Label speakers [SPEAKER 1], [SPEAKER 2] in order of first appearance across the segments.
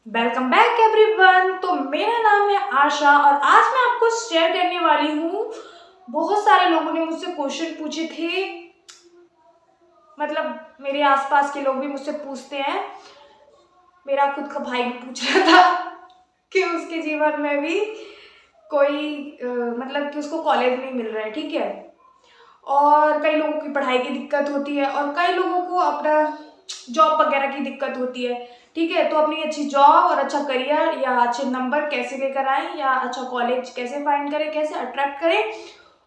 [SPEAKER 1] Welcome back everyone. तो मेरा नाम है आशा और आज मैं आपको शेयर करने वाली हूँ। बहुत सारे लोगों ने मुझसे क्वेश्चन पूछे थे, मतलब मेरे आसपास के लोग भी मुझसे पूछते हैं। मेरा खुद का भाई भी पूछ रहा था कि उसके जीवन में भी कोई मतलब कि उसको कॉलेज नहीं मिल रहा है, ठीक है। और कई लोगों की पढ़ाई की दिक्कत होती है और कई लोगों को अपना जॉब वगैरह की दिक्कत होती है, ठीक है। तो अपनी अच्छी जॉब और अच्छा करियर या अच्छे नंबर कैसे लेकर आएं या अच्छा कॉलेज कैसे फाइंड करें, कैसे अट्रैक्ट करें,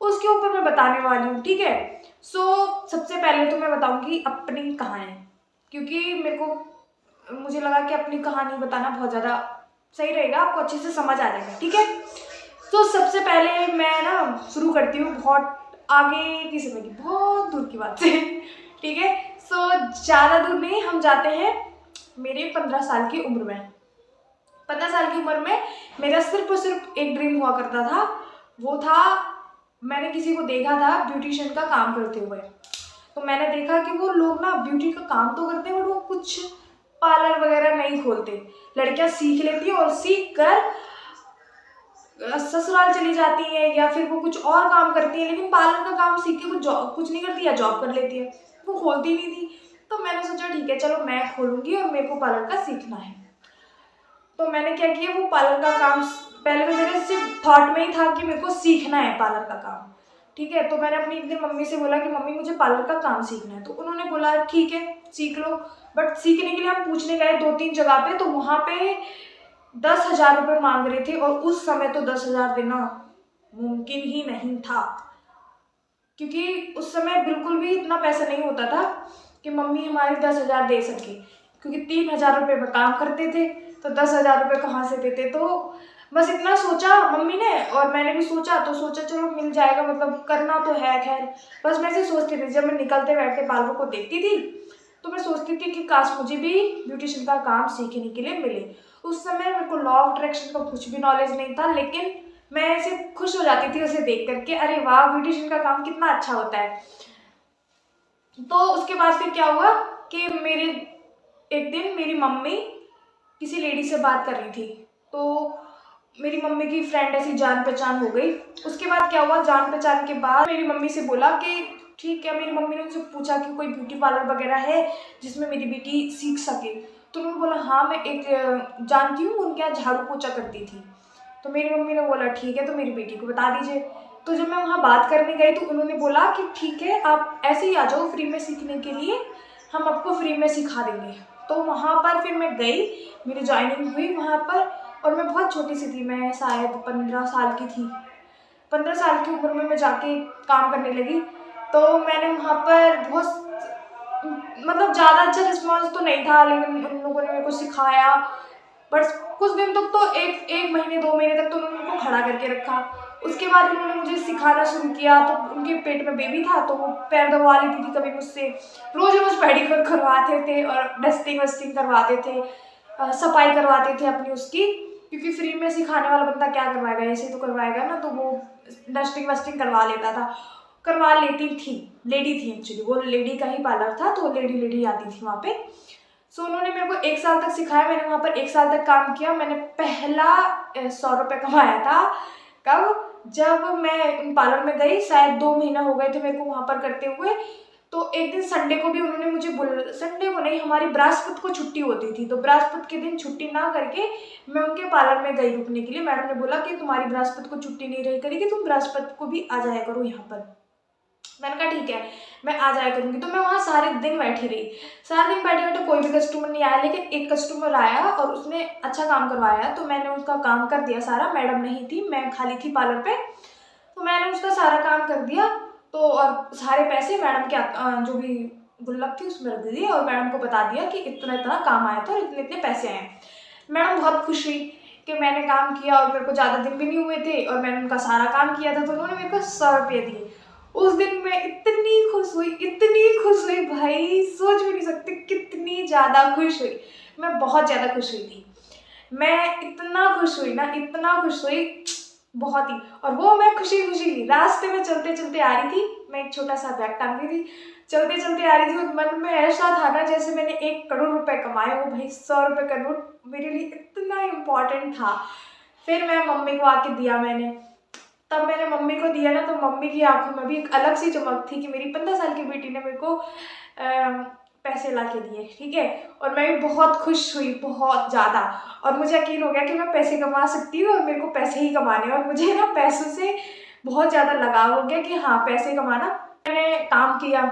[SPEAKER 1] उसके ऊपर मैं बताने वाली हूँ, ठीक है। सबसे पहले तो मैं बताऊंगी अपनी कहानी, क्योंकि मुझे लगा कि अपनी कहानी बताना बहुत ज़्यादा सही रहेगा, आपको अच्छे से समझ आ जाएगा, ठीक है। तो सबसे पहले मैं ना शुरू करती हूँ बहुत आगे की समय की, बहुत दूर की बात से ठीक है। ज़्यादा दूर नहीं, हम जाते हैं मेरे 15 साल की उम्र में। 15 साल की उम्र में मेरा सिर्फ और सिर्फ एक ड्रीम हुआ करता था। वो था, मैंने किसी को देखा था ब्यूटिशियन का काम करते हुए। तो मैंने देखा कि वो लोग ना ब्यूटी का काम तो करते हैं बट वो कुछ पार्लर वगैरह नहीं खोलते। लड़कियां सीख लेती हैं और सीख कर ससुराल चली जाती है या फिर वो कुछ और काम करती है, लेकिन पार्लर का काम सीख के कुछ नहीं करती या जॉब कर लेती है, वो खोलती नहीं थी। तो मैंने सोचा ठीक है चलो मैं खोलूंगी और मेरे को पार्लर का सीखना है। तो मैंने क्या किया, वो पार्लर का काम पहले तो मेरे सिर्फ थॉट में ही था कि मेरे को सीखना है पार्लर का काम, ठीक है। तो मैंने अपनी एक दिन मम्मी से बोला कि मम्मी मुझे पार्लर का काम सीखना है। तो उन्होंने बोला ठीक है सीख लो। बट सीखने के लिए हम पूछने गए 2-3 जगह पे, तो वहाँ पे 10,000 रुपये मांग रहे थे और उस समय तो 10,000 देना मुमकिन ही नहीं था, क्योंकि उस समय बिल्कुल भी इतना पैसा नहीं होता था कि मम्मी हमारी 10,000 दे सके, क्योंकि 3,000 रुपये में काम करते थे तो 10,000 रुपये कहाँ से देते। तो बस इतना सोचा मम्मी ने और मैंने भी सोचा, तो सोचा चलो मिल जाएगा, मतलब करना तो है। खैर बस मैं ऐसे सोचती थी, जब मैं निकलते बैठते पार्लर को देखती थी तो मैं सोचती थी कि काश मुझे भी ब्यूटिशियन का काम सीखने के लिए मिले। उस समय मेरे को लॉ ऑफ अट्रैक्शन का कुछ भी नॉलेज नहीं था, लेकिन मैं ऐसे खुश हो जाती थी उसे देख करके, अरे वाह ब्यूटिशियन का काम कितना अच्छा होता है। तो उसके बाद फिर क्या हुआ कि एक दिन मेरी मम्मी किसी लेडी से बात कर रही थी, तो मेरी मम्मी की फ्रेंड ऐसी जान पहचान हो गई। उसके बाद क्या हुआ, जान पहचान के बाद मेरी मम्मी से बोला कि ठीक है, मेरी मम्मी ने उनसे पूछा कि कोई ब्यूटी पार्लर वगैरह है जिसमें मेरी बेटी सीख सके। तो उन्होंने बोला हाँ मैं एक जानती हूँ, उनके यहाँ झाड़ू पोछा करती थी। तो मेरी मम्मी ने बोला ठीक है तो मेरी बेटी को बता दीजिए। तो जब मैं वहाँ बात करने गई तो उन्होंने बोला कि ठीक है आप ऐसे ही आ जाओ फ्री में सीखने के लिए, हम आपको फ्री में सिखा देंगे। तो वहाँ पर फिर मैं गई, मेरी ज्वाइनिंग हुई वहाँ पर, और मैं बहुत छोटी सी थी, मैं शायद 15 साल की थी। 15 साल की उम्र में मैं जाके काम करने लगी। तो मैंने वहाँ पर बहुत, मतलब ज़्यादा अच्छा रिस्पॉन्स तो नहीं था, लेकिन उन लोगों ने मेरे को सिखाया। बट कुछ दिन तक तो एक एक महीने 2 महीने तक तो उन्होंने मेरे को खड़ा करके रखा। उसके बाद उन्होंने मुझे सिखाना शुरू किया। तो उनके पेट में बेबी था तो वो पैर दबा लेती थी कभी मुझसे, रोज रोज पेडिक्योर करवाते थे और डस्टिंग वस्टिंग करवाते थे, सफाई करवाते थे अपनी उसकी, क्योंकि फ्री में सिखाने वाला बंदा क्या करवाएगा, ऐसे तो करवाएगा ना। तो वो डस्टिंग वस्टिंग करवा लेता था, करवा लेती थी। लेडी थी एक्चुअली, वो लेडी का ही पार्लर था तो लेडी लेडी आती थी वहाँ पे। उन्होंने मेरे को 1 साल तक सिखाया, मैंने वहाँ पर 1 साल तक काम किया। मैंने पहला 100 रुपये कमाया था। कब? जब मैं पार्लर में गई, शायद 2 महीना हो गए थे मेरे को वहाँ पर करते हुए। तो एक दिन संडे को भी उन्होंने मुझे संडे को नहीं, हमारी बृहस्पति को छुट्टी होती थी, तो बृहस्पति के दिन छुट्टी ना करके मैं उनके पार्लर में गई रुकने के लिए। मैडम ने बोला कि तुम्हारी बृहस्पति को छुट्टी नहीं रही करेगी, तुम बृहस्पति को भी आ जाया करो यहाँ पर। मैंने कहा ठीक है मैं आ जाया करूँगी। तो मैं वहाँ सारे दिन बैठी रही। सारे दिन बैठे बैठे कोई भी कस्टमर नहीं आया, लेकिन एक कस्टमर आया और उसने अच्छा काम करवाया, तो मैंने उसका काम कर दिया सारा। मैडम नहीं थी, मैं खाली थी पार्लर पे, तो मैंने उसका सारा काम कर दिया। तो और सारे पैसे मैडम के जो भी गुल्लक थी उसमें रख दिए और मैडम को बता दिया कि इतना इतना काम आया था और इतने इतने पैसे आए। मैडम बहुत खुश हुई कि मैंने काम किया और मेरे को ज़्यादा दिन भी नहीं हुए थे और मैंने उनका सारा काम किया था, तो उन्होंने मेरे को 100 रुपये दिए। उस दिन मैं इतनी खुश हुई भाई, सोच भी नहीं सकते कितनी ज़्यादा खुश हुई। मैं बहुत ज़्यादा खुश हुई थी, मैं इतना खुश हुई ना, इतना खुश हुई बहुत ही। और वो मैं खुशी खुशी रास्ते में चलते चलते आ रही थी, मैं एक छोटा सा बैग टांग रही थी, चलते चलते आ रही थी और मन में ऐसा था ना जैसे मैंने 1 करोड़ रुपए कमाए हो भाई। 100 रुपये का नोट मेरे लिए इतना इम्पोर्टेंट था। फिर मैं मम्मी को आके दिया मैंने। तब मैंने मम्मी को दिया ना तो मम्मी की आंखों में भी एक अलग सी चमक थी कि मेरी 15 साल की बेटी ने मेरे को पैसे ला के दिए, ठीक है। और मैं भी बहुत खुश हुई, बहुत ज़्यादा। और मुझे यकीन हो गया कि मैं पैसे कमा सकती हूँ और मेरे को पैसे ही कमाने हैं। और मुझे ना पैसों से बहुत ज़्यादा लगाव हो गया कि हाँ पैसे कमाना। मैंने काम किया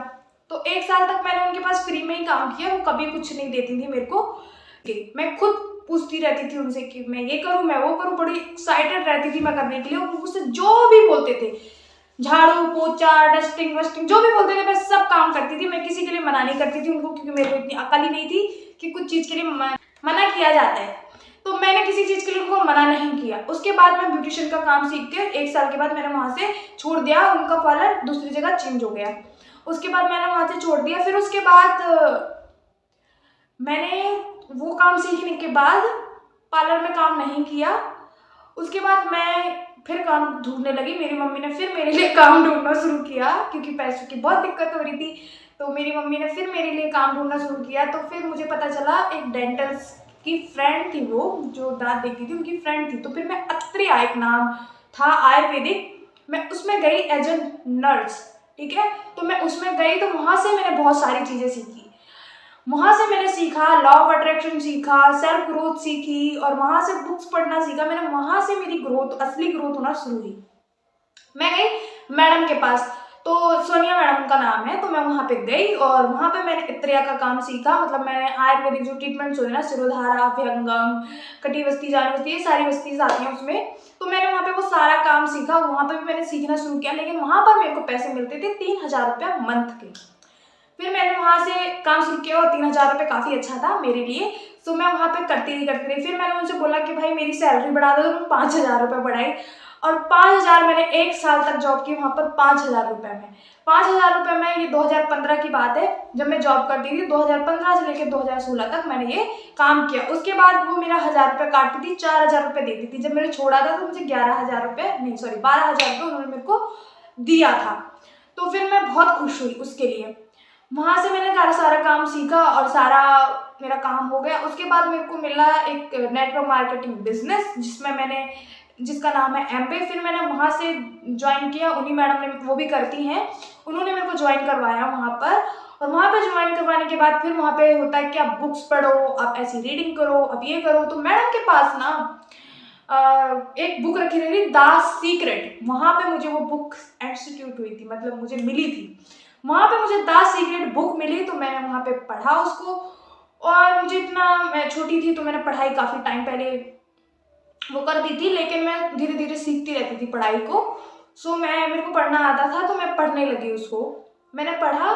[SPEAKER 1] तो 1 साल तक मैंने उनके पास फ्री में ही काम किया। वो कभी कुछ नहीं देती थी मेरे को। मैं खुद पूछती रहती थी उनसे कि मैं ये करूँ, मैं वो करूँ। बड़ी एक्साइटेड रहती थी मैं करने के लिए। वो मुझसे जो भी बोलते थे, झाड़ू पोछा डस्टिंग वस्टिंग जो भी बोलते थे, मैं सब काम करती थी। मैं किसी के लिए मना नहीं करती थी उनको, क्योंकि मेरे को इतनी अकल ही नहीं थी कि कुछ चीज़ के लिए मना किया जाता है। तो मैंने किसी चीज़ के लिए उनको मना नहीं किया। उसके बाद मैं ब्यूटिशियन का काम सीख के 1 साल के बाद मैंने वहाँ से छोड़ दिया। उनका पार्लर दूसरी जगह चेंज हो गया। उसके बाद मैंने वहाँ से छोड़ दिया। फिर उसके बाद मैंने वो काम सीखने के बाद पार्लर में काम नहीं किया। उसके बाद मैं फिर काम ढूंढने लगी। मेरी मम्मी ने फिर मेरे लिए काम ढूंढना शुरू किया क्योंकि पैसों की बहुत दिक्कत हो रही थी। तो मेरी मम्मी ने फिर मेरे लिए काम ढूंढना शुरू किया। तो फिर मुझे पता चला एक डेंटल की फ्रेंड थी, वो जो दांत देखती थी उनकी फ्रेंड थी। तो फिर मैं अत्रिया, एक नाम था आयुर्वेदिक, मैं उसमें गई एज ए नर्स, ठीक है। तो मैं उसमें गई तो वहाँ से मैंने बहुत सारी चीज़ें सीखी। वहाँ से मैंने सीखा, लॉ ऑफ अट्रैक्शन सीखा, सेल्फ ग्रोथ सीखी और वहाँ से बुक्स पढ़ना सीखा मैंने। वहाँ से मेरी ग्रोथ, असली ग्रोथ होना शुरू हुई। मैं गई मैडम के पास, तो सोनिया मैडम का नाम है। तो मैं वहाँ पे गई और वहाँ पे मैंने इत्रिया का काम सीखा। मतलब मैंने आयुर्वेदिक जो ट्रीटमेंट्स होते हैं ना, शिरोधारा, अभ्यंगम, कटी वस्ती, जानी वस्ती, ये सारी वस्तीज आती हैं उसमें। तो मैंने वहाँ पे वो सारा काम सीखा। वहाँ पे भी मैंने सीखना शुरू किया, लेकिन वहाँ पर मेरे को पैसे मिलते थे 3000 रुपया मंथ के। फिर मैंने वहाँ से काम शुरू किया और 3000 रुपये काफ़ी अच्छा था मेरे लिए। तो मैं वहाँ पे करती रही। फिर मैंने उनसे बोला कि भाई मेरी सैलरी बढ़ा दो। तो मैं 5000 रुपये बढ़ाई और 5000 मैंने 1 साल तक जॉब की वहाँ पर 5000 रुपये में। 5000 रुपये में, ये 2015 की बात है जब मैं जॉब करती थी। 2015 से लेकर 2016 तक मैंने ये काम किया। उसके बाद वो मेरा 1000 रुपये काटती थी, 4000 रुपये देती थी। जब मैंने छोड़ा था तो मुझे 11000 रुपये, नहीं सॉरी 12000 रुपये उन्होंने मेरे को दिया था। तो फिर मैं बहुत खुश हुई उसके लिए। वहाँ से मैंने सारा काम सीखा और सारा मेरा काम हो गया। उसके बाद मेरे को मिला एक नेटवर्क मार्केटिंग बिजनेस जिसका नाम है एमबे। फिर मैंने वहाँ से ज्वाइन किया। उन्हीं मैडम ने, वो भी करती हैं, उन्होंने मेरे को ज्वाइन करवाया वहाँ पर। और वहाँ पे ज्वाइन करवाने के बाद फिर वहाँ पे होता है कि आप बुक्स पढ़ो, आप ऐसी रीडिंग करो, आप ये करो। तो मैडम के पास ना एक बुक रखी रही थी, द सीक्रेट। वहाँ पे मुझे वो बुक इंस्टीट्यूट हुई थी, मतलब मुझे मिली थी। वहाँ पे मुझे द सीक्रेट बुक मिली तो मैंने वहाँ पे पढ़ा उसको। और मुझे मैं छोटी थी तो मैंने पढ़ाई काफ़ी टाइम पहले वो कर दी थी, लेकिन मैं धीरे धीरे सीखती रहती थी पढ़ाई को। मेरे को पढ़ना आता था तो मैं पढ़ने लगी उसको। मैंने पढ़ा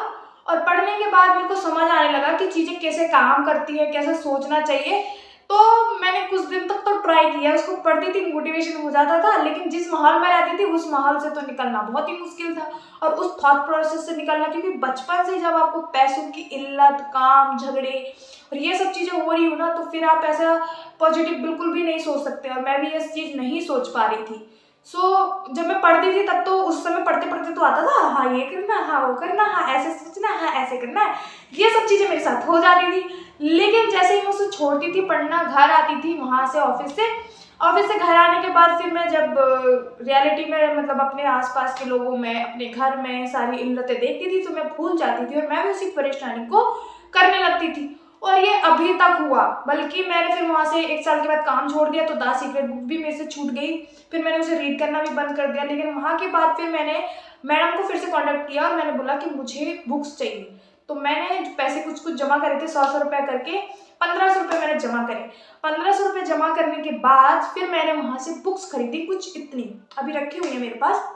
[SPEAKER 1] और पढ़ने के बाद मेरे को समझ आने लगा कि चीज़ें कैसे काम करती है, कैसे सोचना चाहिए। तो मैंने कुछ दिन तक तो ट्राई किया, उसको पढ़ती थी, मोटिवेशन हो जाता था। लेकिन जिस माहौल में रहती थी उस माहौल से तो निकलना बहुत ही मुश्किल था, और उस थॉट प्रोसेस से निकलना, क्योंकि बचपन से जब आपको पैसों की इल्लत, काम, झगड़े और ये सब चीज़ें हो रही हो ना, तो फिर आप ऐसा पॉजिटिव बिल्कुल भी नहीं सोच सकते। और मैं भी ये चीज़ नहीं सोच पा रही थी। जब मैं पढ़ती थी तब तो उस समय पढ़ते पढ़ते तो आता था, हाँ ये करना, हाँ वो करना, हाँ ऐसे सोचना, हाँ ऐसे करना है, ये सब चीज़ें मेरे साथ हो जाती थी। लेकिन जैसे ही मैं उसे छोड़ती थी पढ़ना, घर आती थी वहाँ से ऑफिस से घर आने के बाद फिर मैं जब रियलिटी में, मतलब अपने आसपास के लोगों में, अपने घर में सारी इल्लतें देखती थी तो मैं भूल जाती थी और मैं भी उसी परेशानी को करने लगती थी। और ये अभी तक हुआ, बल्कि मैंने फिर वहाँ से 1 साल के बाद काम छोड़ दिया तो द सीक्रेट बुक भी मेरे से छूट गई। फिर मैंने उसे रीड करना भी बंद कर दिया। लेकिन वहाँ के बाद फिर मैंने मैडम को फिर से कॉन्टेक्ट किया और मैंने बोला कि मुझे बुक्स चाहिए। तो मैंने पैसे कुछ जमा करे थे, 100 रुपये करके 1500 रुपये मैंने जमा करे। 1500 रुपये जमा करने के बाद फिर मैंने वहाँ से बुक्स खरीदी, कुछ इतनी अभी रखी हुई है मेरे पास।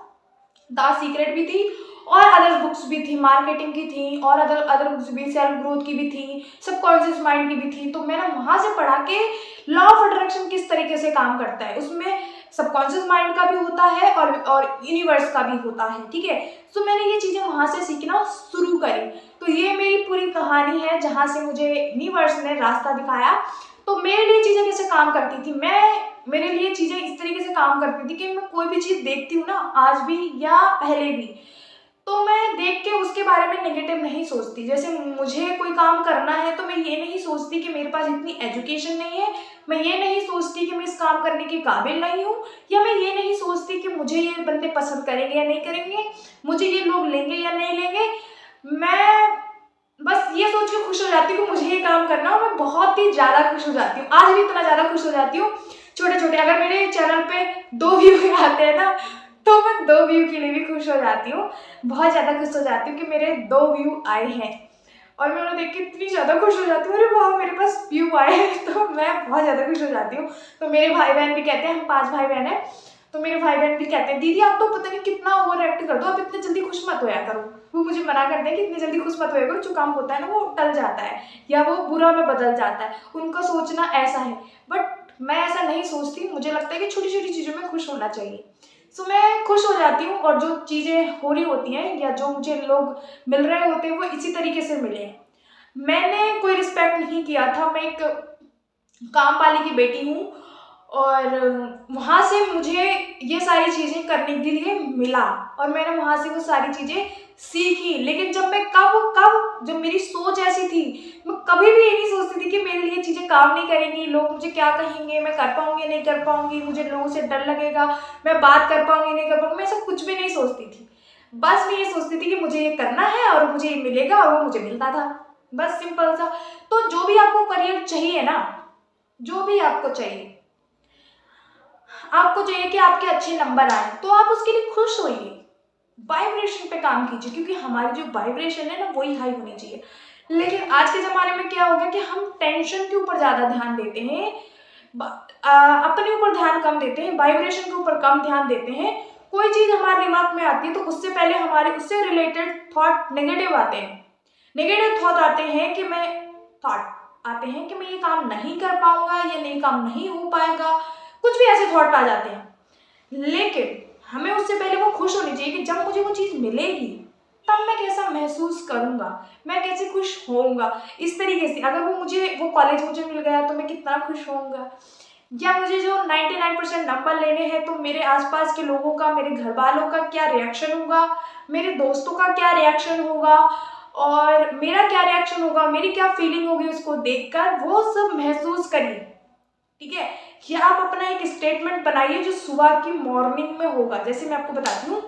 [SPEAKER 1] द सीक्रेट भी थी और अदर बुक्स भी थी, मार्केटिंग की थी और अदर बुक्स भी, सेल्फ ग्रोथ की भी थी, सबकॉन्शियस माइंड की भी थी। तो मैंने वहाँ से पढ़ा के लॉ ऑफ अट्रैक्शन किस तरीके से काम करता है, उसमें सबकॉन्शियस माइंड का भी होता है और यूनिवर्स का भी होता है, ठीक है। तो मैंने ये चीज़ें वहाँ से सीखना शुरू करी। तो ये मेरी पूरी कहानी है जहाँ से मुझे यूनिवर्स ने रास्ता दिखाया। तो मेरे लिए चीज़ें कैसे काम करती थी, मेरे लिए चीज़ें इस तरीके से काम करती थी कि मैं कोई भी चीज़ देखती हूँ ना, आज भी या पहले भी, तो मैं देख के उसके बारे में नेगेटिव नहीं सोचती। जैसे मुझे कोई काम करना है तो मैं ये नहीं सोचती कि मेरे पास इतनी एजुकेशन नहीं है, मैं ये नहीं सोचती कि मैं इस काम करने के काबिल नहीं हूँ, या मैं ये नहीं सोचती कि मुझे ये बंदे पसंद करेंगे या नहीं करेंगे, मुझे ये लोग लेंगे या नहीं लेंगे। मैं बस ये सोच के खुश हो जाती हूँ कि मुझे ये काम करना, और मैं बहुत ही ज़्यादा खुश हो जाती हूँ। आज भी इतना ज़्यादा खुश हो जाती हूँ, छोटे छोटे अगर मेरे चैनल पे 2 व्यू आते हैं ना, तो मैं 2 व्यू के लिए भी खुश हो जाती हूँ। बहुत ज़्यादा खुश हो जाती हूँ कि मेरे 2 व्यू आए हैं, और मैं उन्हें देख के इतनी ज़्यादा खुश हो जाती हूँ, अरे वाह मेरे पास व्यू आए हैं। तो मैं बहुत ज़्यादा खुश हो जाती हूँ। तो मेरे भाई बहन भी कहते हैं, हम 5 भाई बहन हैं, तो मेरे भाई बहन भी कहते हैं, दीदी आप तो पता नहीं कितना ओवर एक्ट कर दो, आप इतने जल्दी खुश मत होया करो। वो मुझे मना करते हैं कि इतनी जल्दी खुश मत होया करो, जो काम होता है ना वो टल जाता है या वो बुरा में बदल जाता है, उनका सोचना ऐसा है। बट मैं ऐसा नहीं सोचती, मुझे लगता है कि छोटी छोटी चीज़ों में खुश होना चाहिए। सो मैं खुश हो जाती हूँ, और जो चीज़ें हो रही होती हैं या जो मुझे लोग मिल रहे होते हैं वो इसी तरीके से मिले हैं। मैंने कोई रिस्पेक्ट नहीं किया था, मैं एक काम वाली की बेटी हूँ, और वहाँ से मुझे ये सारी चीज़ें करने के लिए मिला, और मैंने वहाँ से वो सारी चीज़ें सीखी। लेकिन जब मैं जब मेरी सोच ऐसी थी, मैं कभी भी ये नहीं सोचती थी कि मेरे लिए चीज़ें काम नहीं करेंगी, लोग मुझे क्या कहेंगे, मैं कर पाऊँगी नहीं कर पाऊँगी, मुझे लोगों से डर लगेगा, मैं बात कर पाऊँगी नहीं कर पाऊँगी, मैं ऐसा कुछ भी नहीं सोचती थी। बस मैं ये सोचती थी कि मुझे ये करना है और मुझे ये मिलेगा, और वो मुझे मिलता था। बस सिंपल सा। तो जो भी आपको करियर चाहिए ना, जो भी आपको चाहिए, आपको चाहिए कि आपके अच्छे नंबर आए, तो आप उसके लिए खुश होइए, वाइब्रेशन पे काम कीजिए, क्योंकि हमारी जो वाइब्रेशन है ना वही हाई होनी चाहिए। लेकिन आज के ज़माने में क्या हो गया कि हम टेंशन के ऊपर ज़्यादा ध्यान देते हैं, अपने ऊपर ध्यान कम देते हैं, वाइब्रेशन के ऊपर कम ध्यान देते हैं। कोई चीज़ हमारे दिमाग में आती है तो उससे पहले हमारे उससे रिलेटेड थॉट नेगेटिव आते हैं। नेगेटिव थॉट आते हैं कि मैं ये काम नहीं कर पाऊंगा, ये नहीं काम नहीं हो पाएगा, कुछ भी ऐसे थॉट आ जाते हैं। लेकिन हमें उससे पहले वो खुश होनी चाहिए कि जब मुझे वो चीज़ मिलेगी तब मैं कैसा महसूस करूंगा, मैं कैसे खुश होऊंगा। इस तरीके से अगर वो कॉलेज मुझे मिल गया तो मैं कितना खुश होऊंगा, या मुझे जो 99% नंबर लेने हैं तो मेरे आसपास के लोगों का, मेरे घर वालों का क्या रिएक्शन होगा, मेरे दोस्तों का क्या रिएक्शन होगा, और मेरा क्या रिएक्शन होगा, मेरी क्या फीलिंग होगी उसको देखकर, वो सब महसूस करिए। ठीक है, या आप अपना एक स्टेटमेंट बनाइए जो सुबह की मॉर्निंग में होगा। जैसे मैं आपको बताती हूँ,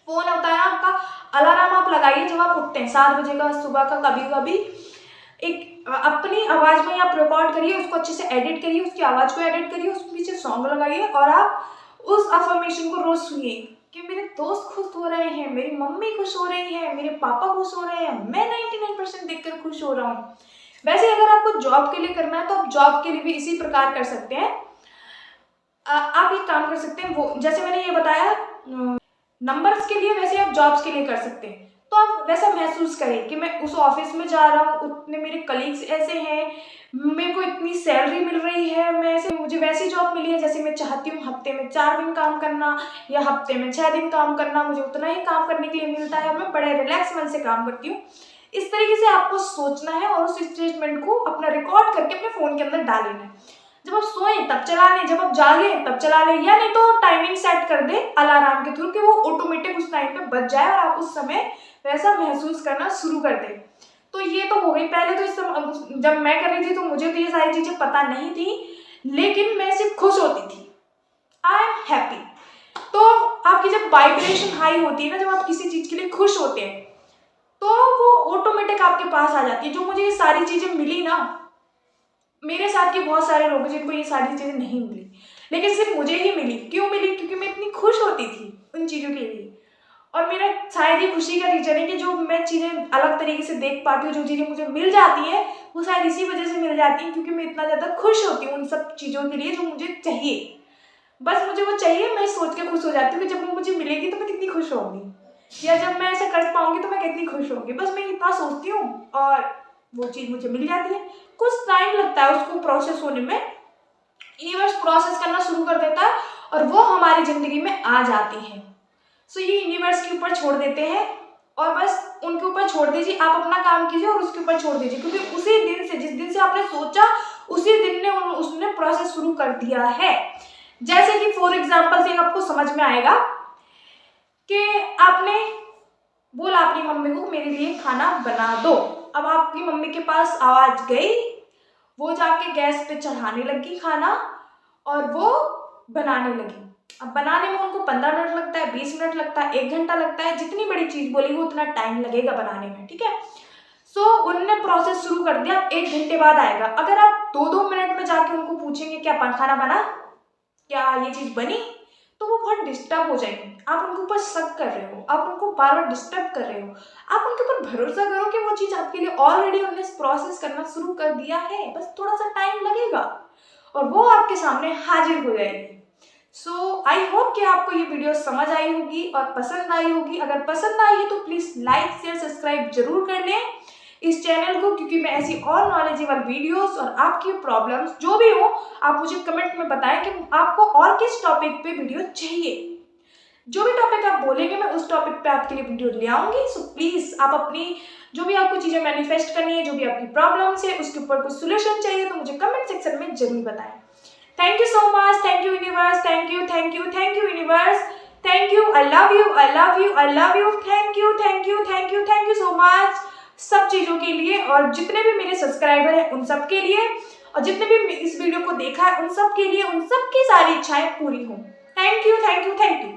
[SPEAKER 1] फोन होता है आपका, अलार्म आप लगाइए जब आप उठते हैं 7 बजे का सुबह का। कभी कभी एक अपनी आवाज़ में आप रिकॉर्ड करिए, उसको अच्छे से एडिट करिए, उसकी आवाज़ को एडिट करिए, उसके पीछे सॉन्ग लगाइए, और आप उस अफर्मेशन को रोज सुनिए कि मेरे दोस्त खुश हो रहे हैं, मेरी मम्मी खुश हो रही है, मेरे पापा खुश हो रहे हैं, मैं 99% देखकर खुश हो रहा हूँ। वैसे अगर आपको जॉब के लिए करना है तो आप जॉब के लिए भी इसी प्रकार कर सकते हैं। आप एक काम कर सकते हैं, वो जैसे मैंने ये बताया नंबर्स के लिए, वैसे आप जॉब्स के लिए कर सकते हैं। तो आप वैसा महसूस करें कि मैं उस ऑफिस में जा रहा हूँ, उतने मेरे कलीग्स ऐसे हैं, मेरे को इतनी सैलरी मिल रही है, मुझे वैसी जॉब मिली है जैसे मैं चाहती हूँ। हफ्ते में 4 दिन काम करना या हफ्ते में 6 दिन काम करना, मुझे उतना ही काम करने के लिए मिलता है, मैं बड़े रिलैक्स मन से काम करती हूँ। इस तरीके से आपको सोचना है और उस स्टेटमेंट को अपना रिकॉर्ड करके अपने फ़ोन के अंदर डाल लेना है। जब आप सोए तब चला लें, जब आप जागे तब चला लें, या नहीं तो टाइमिंग सेट कर दे अलार्म के थ्रू कि वो ऑटोमेटिक उस टाइम पे बज जाए और आप उस समय वैसा महसूस करना शुरू कर दें। तो ये तो हो गई। पहले तो जब मैं कर रही थी तो मुझे तो ये सारी चीज़ें पता नहीं थी, लेकिन मैं सिर्फ खुश होती थी, आई एम हैप्पी। तो आपकी जब वाइब्रेशन हाई होती है ना, जब आप किसी चीज़ के लिए खुश होते हैं तो वो ऑटोमेटिक आपके पास आ जाती है। जो मुझे ये सारी चीज़ें मिली ना, मेरे साथ के बहुत सारे लोग हैं जिनको ये सारी चीज़ें नहीं मिली, लेकिन सिर्फ मुझे ही मिली। क्यों मिली? क्योंकि मैं इतनी खुश होती थी उन चीज़ों के लिए। और मेरा शायद ये खुशी का रीजन है कि जो मैं चीज़ें अलग तरीके से देख पाती हूँ, जो चीज़ें मुझे मिल जाती हैं वो शायद इसी वजह से मिल जाती हैं, क्योंकि मैं इतना ज़्यादा खुश होती हूँ उन सब चीज़ों के लिए जो मुझे चाहिए। बस मुझे वो चाहिए, मैं सोच के खुश हो जाती हूँ कि जब वो मुझे मिलेगी तो मैं कितनी खुश होंगी, या जब मैं ऐसा कर पाऊंगी तो मैं कितनी खुश होंगी। बस मैं इतना सोचती हूँ और वो चीज़ मुझे मिल जाती है। कुछ टाइम लगता है उसको प्रोसेस होने में, यूनिवर्स प्रोसेस करना शुरू कर देता है और वो हमारी ज़िंदगी में आ जाती है। सो ये यूनिवर्स के ऊपर छोड़ देते हैं, और बस उनके ऊपर छोड़ दीजिए। आप अपना काम कीजिए और उसके ऊपर छोड़ दीजिए, क्योंकि उसी दिन से, जिस दिन से आपने सोचा उसी दिन ने उसने प्रोसेस शुरू कर दिया है। जैसे कि फॉर एग्जाम्पल से आपको समझ में आएगा कि आपने बोला अपनी मम्मी को मेरे लिए खाना बना दो। अब आपकी मम्मी के पास आवाज़ गई, वो जाके गैस पे चढ़ाने लगी खाना और वो बनाने लगी। अब बनाने में उनको 15 मिनट लगता है, 20 मिनट लगता है, 1 घंटा लगता है, जितनी बड़ी चीज़ बोलेगी उतना टाइम लगेगा बनाने में, ठीक है। सो उन्होंने प्रोसेस शुरू कर दिया, 1 घंटे बाद आएगा। अगर आप 2-2 मिनट में जाके उनको पूछेंगे क्या खाना बना, क्या ये चीज़ बनी, तो वो बहुत डिस्टर्ब हो जाएंगे। आप उनके ऊपर शक कर रहे हो, आप उनको बार बार डिस्टर्ब कर रहे हो। आप उनके ऊपर भरोसा करो कि वो चीज़ आपके लिए ऑलरेडी उन्होंने प्रोसेस करना शुरू कर दिया है, बस थोड़ा सा टाइम लगेगा और वो आपके सामने हाजिर हो जाएगी। सो आई होप कि आपको ये वीडियो समझ आई होगी और पसंद आई होगी। अगर पसंद आई है तो प्लीज़ लाइक शेयर सब्सक्राइब जरूर कर लें इस चैनल को, क्योंकि मैं ऐसी और नॉलेजेबल वीडियोस और आपकी प्रॉब्लम्स जो भी हो आप मुझे कमेंट में बताएं कि आपको और किस टॉपिक पे वीडियो चाहिए। जो भी टॉपिक आप बोलेंगे मैं उस टॉपिक पे आपके लिए वीडियो ले आऊंगी। सो प्लीज़ आप अपनी जो भी आपको चीज़ें मैनिफेस्ट करनी है, जो भी आपकी प्रॉब्लम्स है उसके ऊपर कुछ सोल्यूशन चाहिए तो मुझे कमेंट सेक्शन में जरूर बताएं। Thank you so much. Thank you universe. Thank you, thank you, thank you universe. Thank you. I love you. I love you. I love you. Thank you, thank you, thank you, thank you so much. सब चीज़ों के लिए और जितने भी मेरे subscriber हैं उन सब के लिए और जितने भी इस वीडियो को देखा है उन सब के लिए, उन सब की सारी इच्छाएं पूरी हों। Thank you, thank you, thank you.